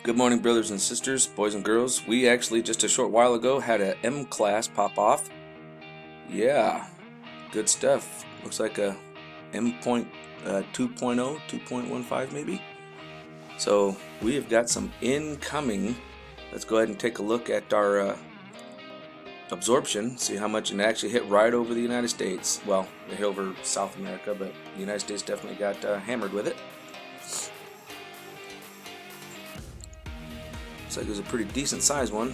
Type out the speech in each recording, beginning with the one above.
Good morning, brothers and sisters, boys and girls. We actually just a short while ago had a M class pop off. Yeah, good stuff. Looks like a M.2.0, 2.15 maybe. So we have got some incoming. Let's go ahead and take a look at our absorption, see how much it actually hit right over the United States. Well, it hit over South America, but the United States definitely got hammered with it. Looks like it was a pretty decent size one.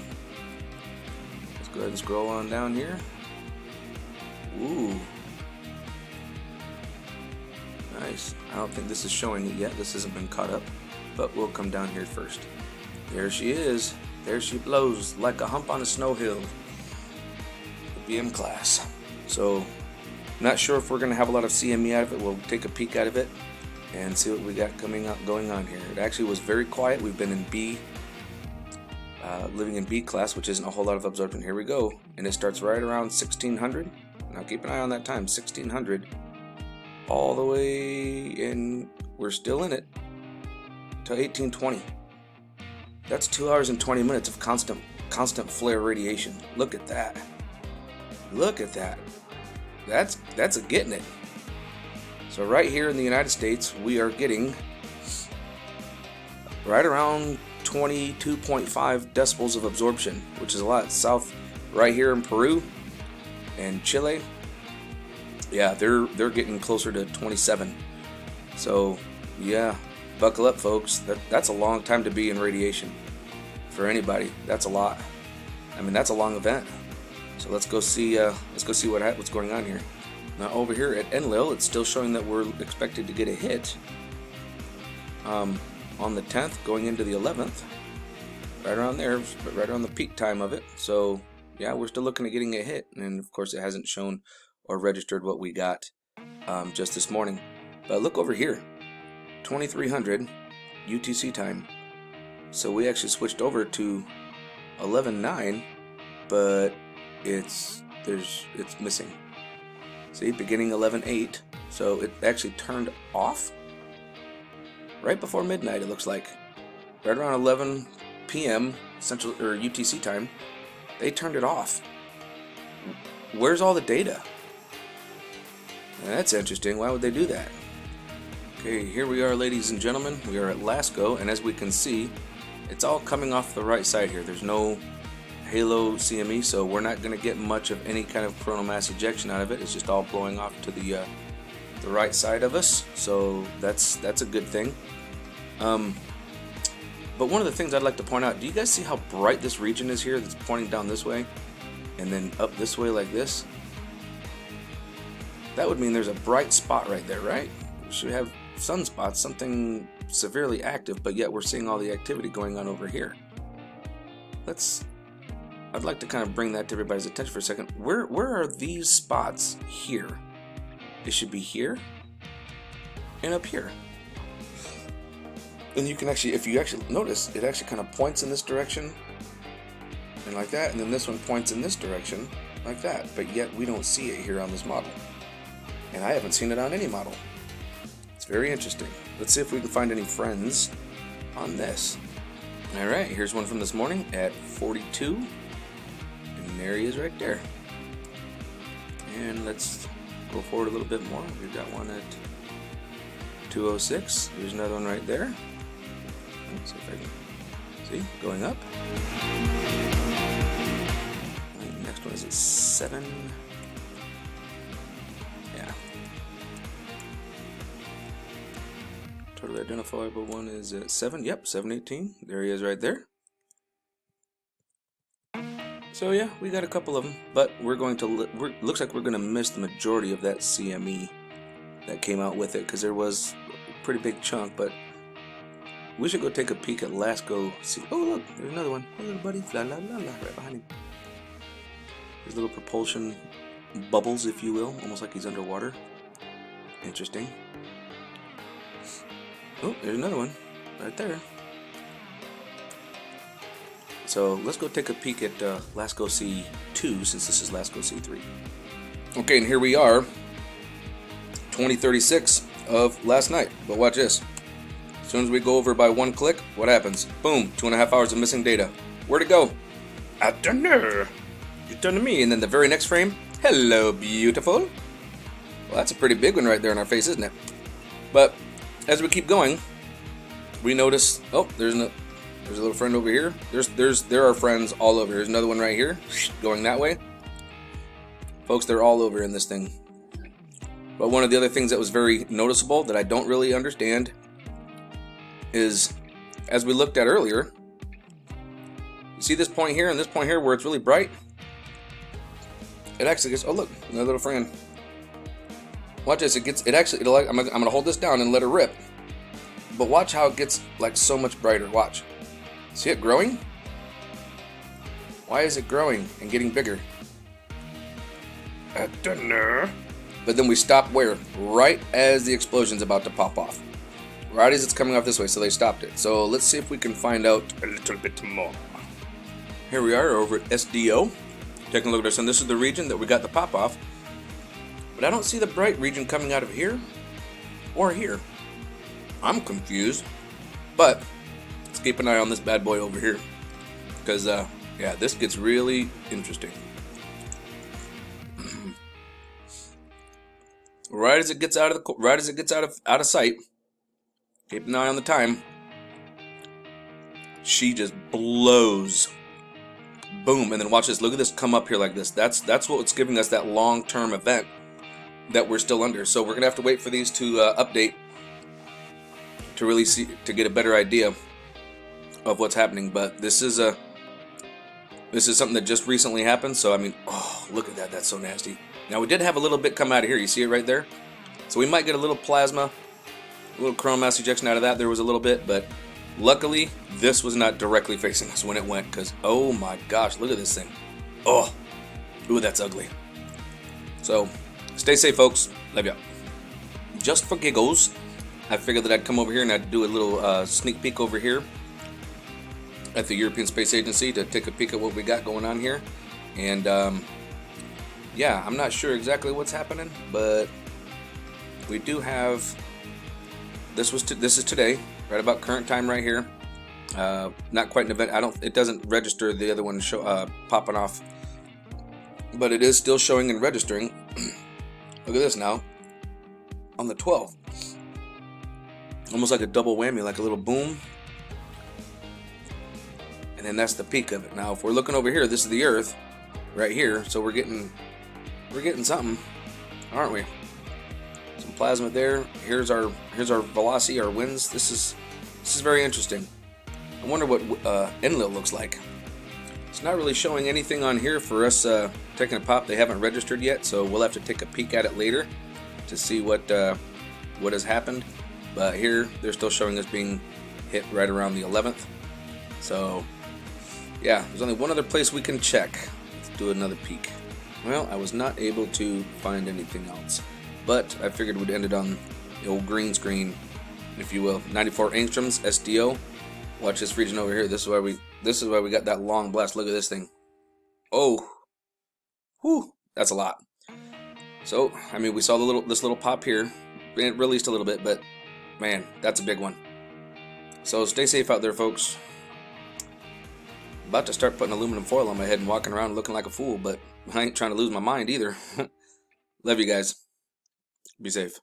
Let's go ahead and scroll on down here. Ooh. Nice. I don't think this is showing it yet. This hasn't been caught up, but we'll come down here first. There she is. There she blows like a hump on a snow hill. The BM class. So, not sure if we're going to have a lot of CME out of it. We'll take a peek out of it and see what we got going on here. It actually was very quiet. We've been in B. Living in B class, which isn't a whole lot of absorption. Here we go, and it starts right around 1600. Now keep an eye on that time, 1600, all the way in. We're still in it till 1820. That's 2 hours and 20 minutes of constant flare radiation. Look at that. Look at that. That's a getting it. So right here in the United States, we are getting right around 22.5 decibels of absorption, which is a lot. South, right here in Peru and Chile, yeah, they're getting closer to 27. So yeah, buckle up, folks. That's a long time to be in radiation for anybody. That's a lot. I mean, that's a long event. So let's go see what's going on here. Now over here at Enlil, it's still showing that we're expected to get a hit. On the 10th, going into the 11th, right around there, but right around the peak time of it. So yeah, we're still looking at getting a hit, and of course it hasn't shown or registered what we got just this morning. But look over here, 2300 UTC time. So we actually switched over to 11.9, but it's missing. See, beginning 11.8, so it actually turned off right before midnight. It looks like right around 11 p.m. Central or UTC time, they turned it off. Where's all the data? That's interesting. Why would they do that? Okay, here we are, ladies and gentlemen. We are at LASCO, and as we can see, it's all coming off the right side here. There's no halo CME, so we're not going to get much of any kind of coronal mass ejection out of it. It's just all blowing off to the right side of us, so that's a good thing. But one of the things I'd like to point out, do you guys see how bright this region is here that's pointing down this way and then up this way like this? That would mean there's a bright spot right there, right? We should have sunspots, something severely active, but yet we're seeing all the activity going on over here. I'd like to kind of bring that to everybody's attention for a second. Where are these spots here? It should be here and up here. And you can actually, if you actually notice, it actually kind of points in this direction and like that, and then this one points in this direction like that, but yet we don't see it here on this model. And I haven't seen it on any model. It's very interesting. Let's see if we can find any friends on this. Alright, here's one from this morning at 42, and there he is right there. And let's go forward a little bit more. We've got one at 206. There's another one right there. Let's see if I can see going up. And next one is at 7. Yeah. Totally identifiable one is at 7. Yep, 718. There he is right there. So yeah, we got a couple of them, but looks like we're going to miss the majority of that CME that came out with it, because there was a pretty big chunk. But we should go take a peek at LASCO. See, oh look, there's another one. Hey little buddy, la la la la, right behind him. There's little propulsion bubbles, if you will, almost like he's underwater. Interesting. Oh, there's another one right there. So let's go take a peek at LASCO C2, since this is LASCO C3. Okay, and here we are, 2036 of last night. But watch this. soon as we go over by 1 click, what happens? Boom, 2.5 hours of missing data. Where'd it go? I don't know. You done to me. And then the very next frame, hello, beautiful. Well, that's a pretty big one right there in our face, isn't it? But as we keep going, we notice, oh, there's a little friend over here. There are friends all over. There's another one right here, going that way. Folks, they're all over in this thing. But one of the other things that was very noticeable that I don't really understand is, as we looked at earlier, you see this point here and this point here where it's really bright? It actually gets, oh look, another little friend. Watch this, I'm gonna hold this down and let it rip. But watch how it gets like so much brighter, watch. See it growing? Why is it growing and getting bigger? I don't know. But then we stop where? Right as the explosion's about to pop off. Right as it's coming off this way, so they stopped it. So let's see if we can find out a little bit more. Here we are over at SDO. Taking a look at our sun. This is the region that we got the pop off. But I don't see the bright region coming out of here or here. I'm confused. But let's keep an eye on this bad boy over here. Because, yeah, this gets really interesting. Right as it gets out of sight, keep an eye on the time. She just blows. Boom, and then watch this. Look at this come up here like this. That's what's giving us that long-term event that we're still under. So we're gonna have to wait for these to update to really see, to get a better idea of what's happening. But this is something that just recently happened. So I mean, oh, look at that. That's so nasty. Now we did have a little bit come out of here. You see it right there? So we might get a little plasma, a little coronal mass ejection out of that. There was a little bit, but luckily this was not directly facing us when it went, because oh my gosh, look at this thing. Oh, ooh, that's ugly. So stay safe, folks. Love ya. Just for giggles, I figured that I'd come over here and I'd do a little sneak peek over here at the European Space Agency to take a peek at what we got going on here. And yeah, I'm not sure exactly what's happening, but we do have, this is today, right about current time right here. Not quite an event. It doesn't register the other one popping off, but it is still showing and registering. Look at this now, on the 12th. Almost like a double whammy, like a little boom. And then that's the peak of it. Now, if we're looking over here, this is the Earth, right here. So we're getting something, aren't we? Some plasma there. Here's our velocity, our winds. This is very interesting. I wonder what Enlil looks like. It's not really showing anything on here for us taking a pop. They haven't registered yet, so we'll have to take a peek at it later to see what has happened. But here they're still showing us being hit right around the 11th. So yeah, there's only one other place we can check. Let's do another peek. Well, I was not able to find anything else, but I figured we'd end it on the old green screen, if you will. 94 angstroms, SDO. Watch this region over here. This is why we got that long blast. Look at this thing. Oh, whew, that's a lot. So I mean, we saw this little pop here. It released a little bit, but man, that's a big one. So stay safe out there, folks. About to start putting aluminum foil on my head and walking around looking like a fool, but I ain't trying to lose my mind either. Love you guys. Be safe.